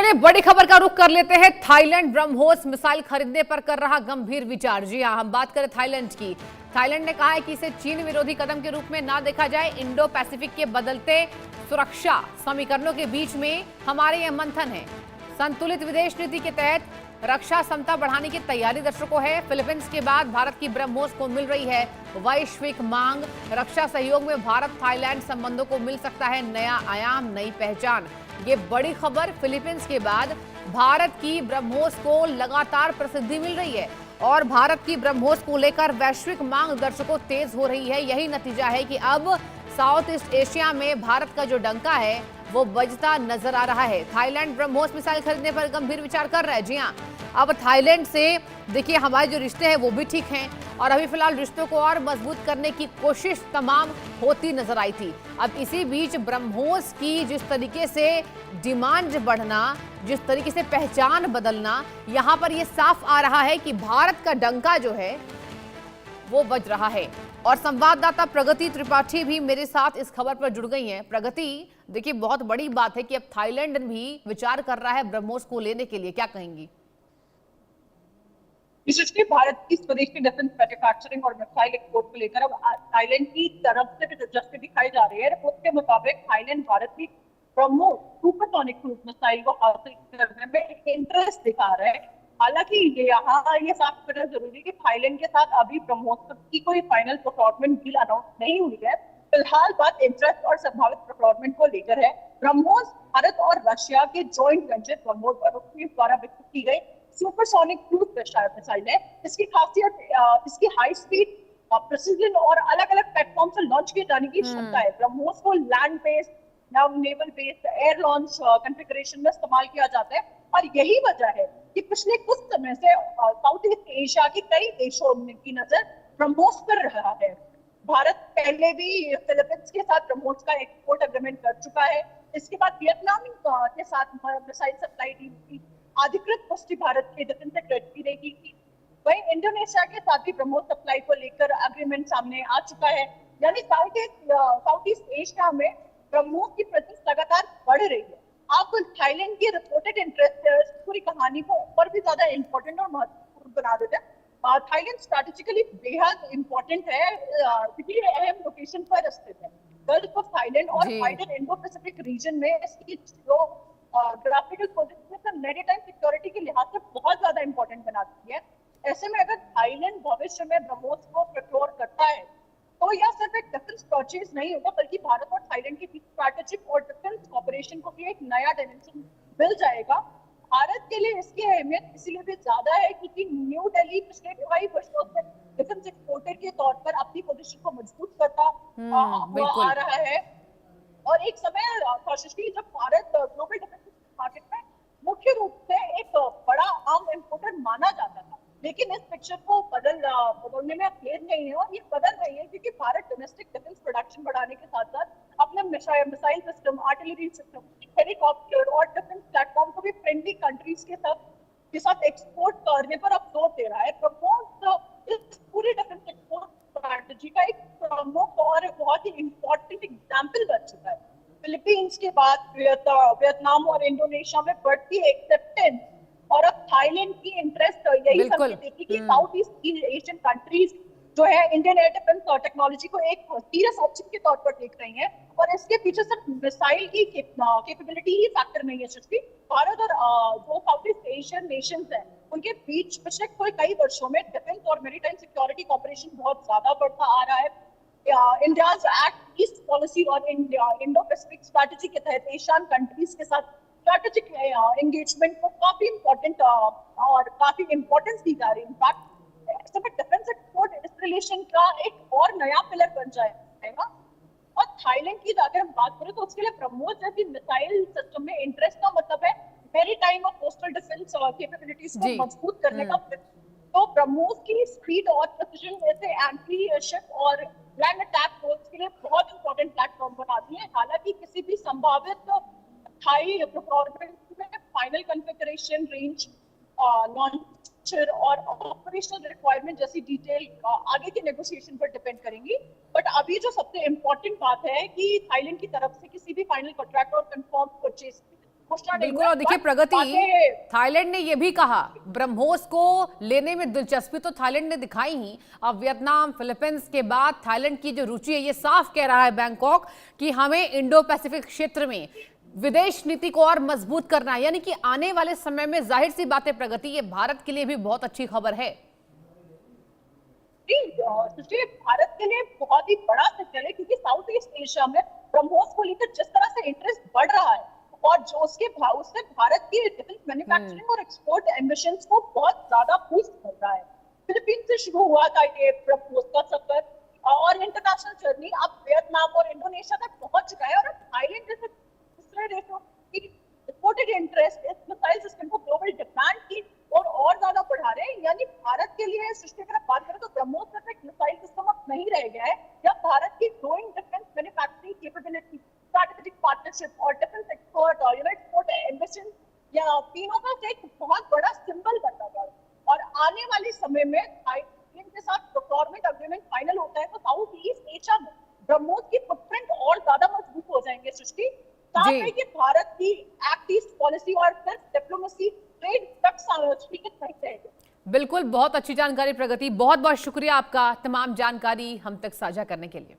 चलिए बड़ी खबर का रुख कर लेते हैं। थाईलैंड ब्रह्मोस मिसाइल खरीदने पर कर रहा गंभीर विचार। जी हां, हम बात करें थाईलैंड की। थाईलैंड ने कहा है कि इसे चीन विरोधी कदम के रूप में ना देखा जाए। इंडो पैसिफिक के बदलते सुरक्षा समीकरणों के बीच में हमारे यह मंथन है। संतुलित विदेश नीति के तहत रक्षा क्षमता बढ़ाने की तैयारी दर्शकों है। फिलीपींस के बाद भारत की ब्रह्मोस को मिल रही है वैश्विक मांग। रक्षा सहयोग में भारत थाईलैंड संबंधों को मिल सकता है नया आयाम, नई पहचान। ये बड़ी खबर। फिलीपींस के बाद भारत की ब्रह्मोस को लगातार प्रसिद्धि मिल रही है और भारत की ब्रह्मोस को लेकर वैश्विक मांग दर्शकों तेज हो रही है। यही नतीजा है कि अब साउथ ईस्ट एशिया में भारत का जो डंका है वो बजता नजर आ रहा है। थाईलैंड ब्रह्मोस मिसाइल खरीदने पर गंभीर विचार कर रहा है। जी हां, अब थाईलैंड से देखिए हमारे जो रिश्ते हैं वो भी ठीक हैं और अभी फिलहाल रिश्तों को और मजबूत करने की कोशिश तमाम होती नजर आई थी। अब इसी बीच ब्रह्मोस की जिस तरीके से डिमांड बढ़ना, जिस तरीके से पहचान बदलना, यहां पर यह साफ आ रहा है कि भारत का डंका जो है वो बज रहा है। और संवाददाता प्रगति त्रिपाठी भी मेरे साथ इस खबर पर जुड़ गई हैं। प्रगति, देखिए बहुत बड़ी बात है कि अब थाईलैंड भी विचार कर रहा है ब्रह्मोस को लेने के लिए, क्या कहेंगी? विशेषकर भारत की स्वदेशी डिफेंस मैन्युफैक्चरिंग और मिसाइल एक्सपोर्ट को लेकर अब थाईलैंड की तरफ से दिलचस्पी दिखाई जा रही है। रिपोर्ट के मुताबिक थाईलैंड भारत की ब्रह्मोस सुपरसोनिक क्रूज मिसाइल को हासिल करने में इंटरेस्ट दिखा रहा है। हालांकि ये साफ करना जरूरी है कि थाईलैंड के साथ अभी ब्रह्मोस की कोई फाइनल प्रोक्योरमेंट डील अनाउंस नहीं हुई है। फिलहाल बात इंटरेस्ट और संभावित प्रोक्योरमेंट को लेकर है। ब्रह्मोस भारत और रशिया के जॉइंट वेंचर ब्रह्मोस द्वारा विकसित की गई सुपरसोनिक क्रूज मिसाइल है। इसकी खासियत इसकी हाई स्पीड, प्रिसीजन और अलग अलग प्लेटफॉर्म से लॉन्च किए जाने की क्षमता है। ब्रह्मोस को land based, naval based, air launch configuration में इस्तेमाल किया जाता है और यही वजह है कि पिछले कुछ समय से साउथ ईस्ट एशिया के कई देशों की नजर ब्रह्मोस पर रहा है। भारत पहले भी फिलीपींस के साथ ब्रह्मोस का एक्सपोर्ट एग्रीमेंट कर चुका है। इसके बाद वियतनाम के साथ मिसाइल सप्लाई डील की अधिकृत पुष्टि भारत के डिफेंस सेक्रेटरी ने की थी। वहीं इंडोनेशिया के साथ भी ब्रह्मोस सप्लाई को लेकर एग्रीमेंट सामने आ चुका है। यानी साउथ ईस्ट एशिया में ब्रह्मोस की प्रेजेंस लगातार बढ़ रही है। आप थाईलैंड की रिपोर्टेड इंटरेस्ट पूरी कहानी को और भी ज्यादा इंपॉर्टेंट और महत्वपूर्ण बना देते हैं। थाईलैंड स्ट्रैटेजिकली बेहद इंपॉर्टेंट है क्योंकि अहम लोकेशन पर स्थित है। गल्फ ऑफ थाईलैंड और वाइडर इंडो पैसिफिक रीजन में इसकी जो ग्राफिकल पोजीशन मैरीटाइम सिक्योरिटी के लिहाज से बहुत ज्यादा इंपॉर्टेंट बनाती है। ऐसे में अगर थाईलैंड भविष्य में ब्रह्मोस को प्रोक्योर करता है तो यह सिर्फ एक डिफेंस परचेज नहीं होगा, बल्कि भारत और थाईलैंड के बीच स्ट्रैटेजिक और डिफेंस कॉपरेशन को भी एक नया डायमेंशन मिल जाएगा। भारत के लिए इसकी अहमियत इसलिए भी ज्यादा है क्योंकि न्यू दिल्ली पिछले कई वर्षों से डिफेंस एक्सपोर्टर के तौर पर अपनी पोजीशन को मजबूत करता आ रहा है। और एक समय था जब भारत ग्लोबल डिफेंस मार्केट में मुख्य रूप से एक बड़ा आर्म इंपोर्टर माना जाता था, लेकिन इस पिक्चर को बदलने में देर नहीं है और ये बदल रही है क्योंकि भारत डोमेस्टिक डिफेंस प्रोडक्शन बढ़ाने के साथ साथ अपने missile system, artillery system, helicopter और डिफेंस प्लेटफॉर्म को भी फ्रेंडली कंट्रीज के साथ एक्सपोर्ट करने पर अब जोर दे रहा है। ब्रह्मोस इस पूरी डिफेंस एक्सपोर्ट स्ट्रैटेजी का एक प्रमुख और बहुत ही इंपॉर्टेंट एग्जाम्पल बन चुका है। फिलीपींस के बाद वियतनाम और इंडोनेशिया में बढ़ती एक्सेप्टेंस और अब थाईलैंड की इंटरेस्ट यही संकेत देती कि साउथ ईस्ट एशियन कंट्रीज जो है इंडियन एयर डिफेंस टेक्नोलॉजी को एक सीरियस ऑप्शन के तौर पर देख रही हैं। और इसके पीछे सिर्फ मिसाइल की कैपेबिलिटी ही फैक्टर नहीं है। सृष्टि, भारत और जो साउथ ईस्ट एशियन नेशंस हैं उनके बीच पिछले कई वर्षों में डिफेंस और मैरीटाइम सिक्योरिटी कॉपरेशन बहुत ज्यादा बढ़ता आ रहा है। इंडियाज एक्ट ईस्ट पॉलिसी और इंडो पैसिफिक स्ट्रैटेजी के तहत एशियन कंट्रीज के साथ स्ट्रैटेजिक एंगेजमेंट को काफी इंपॉर्टेंट और काफी इंपॉर्टेंस दी जा रही है। इनफैक्ट ऐसे में डिफेंस एक्सपोर्ट इस रिलेशन का एक और नया पिलर बन जाएगा। और थाईलैंड की अगर हम बात करें तो उसके लिए ब्रह्मोस जैसी मिसाइल सिस्टम में इंटरेस्ट का मतलब है मैरीटाइम और कोस्टल डिफेंस कैपेबिलिटीज को मजबूत करने का। तो ब्रह्मोस की स्पीड और प्रिसिजन जैसे एंटी शिप और लैंड अटैक फोर्स के लिए बहुत इंपॉर्टेंट प्लेटफॉर्म बनाती है। हालांकि किसी भी संभावित थाई प्रोक्योरमेंट में फाइनल कॉन्फ़िगरेशन, रेंज, लॉन्चर और ऑपरेशनल रिक्वायरमेंट जैसी डिटेल आगे के नेगोशिएशन पर डिपेंड करेंगी। बट अभी जो सबसे इम्पोर्टेंट बात है कि थाईलैंड की तरफ से किसी भी फाइनल कॉन्ट्रैक्ट और कंफर्म परचेज घोषणा नहीं बिल्कुल। हुआ। और देखिए बट प्रगति, बातें थाईलैंड ने यह भी कहा, ब्रह्मोस को लेने में दिलचस्पी तो थाईलैंड ने दिखाई ही, अब वियतनाम फिलीपींस के बाद थाईलैंड की जो रुचि है, ये साफ कह रहा है बैंकॉक कि हमें इंडो पैसिफिक क्षेत्र में विदेश नीति को और मजबूत करना है। यानी कि आने वाले समय में जाहिर सी बात है प्रगति, ये भारत के लिए भी बहुत अच्छी खबर है। सुशील, भारत के लिए बहुत ही बड़ा सिग्नल है, क्योंकि साउथ ईस्ट एशिया में ब्रह्मोस को लेकर जिस तरह से इंटरेस्ट बढ़ रहा है और जो उससे भारत की डिफेंस मैन्युफैक्चरिंग और एक्सपोर्ट एम्बिशंस को बहुत ज्यादा बूस्ट कर रहा है। फिलीपींस से शुरू हुआ था ये ब्रह्मोस का सफर और इंटरनेशनल जर्नी अब वियतनाम और इंडोनेशिया तक पहुंच चुका है, और अब थाईलैंड जैसे दूसरे देशों की रिपोर्टेड इंटरेस्ट इस मिसाइल सिस्टम को ग्लोबल डिमांड की और ज्यादा बढ़ा रहे हैं। यानी भारत के लिए सृष्टि की बात करें तो ब्रह्मोस सिर्फ एक मिसाइल सिस्टम अब नहीं रह गया है, या भारत की growing defence manufacturing capability, strategic partnership और डिफेंस एक्सपोर्ट और एक्सपोर्ट एम्बिशन, या तीनों का एक बहुत बड़ा सिंबल बनता जा रहा है। और आने वाले समय में थाईलैंड के साथ प्रोक्योरमेंट अग्रीमेंट फाइनल होता है तो साउथ ईस्ट एशिया में ब्रह्मोस की फुटप्रिंट और ज्यादा मजबूत हो जाएंगे। सृष्टि, साथ जी है कि भारत की एक्ट ईस्ट पॉलिसी और सिर्फ डिप्लोमेसी ट्रेड तक स्पीकर नहीं रहेगी। बिल्कुल, बहुत अच्छी जानकारी प्रगति, बहुत बहुत शुक्रिया आपका तमाम जानकारी हम तक साझा करने के लिए।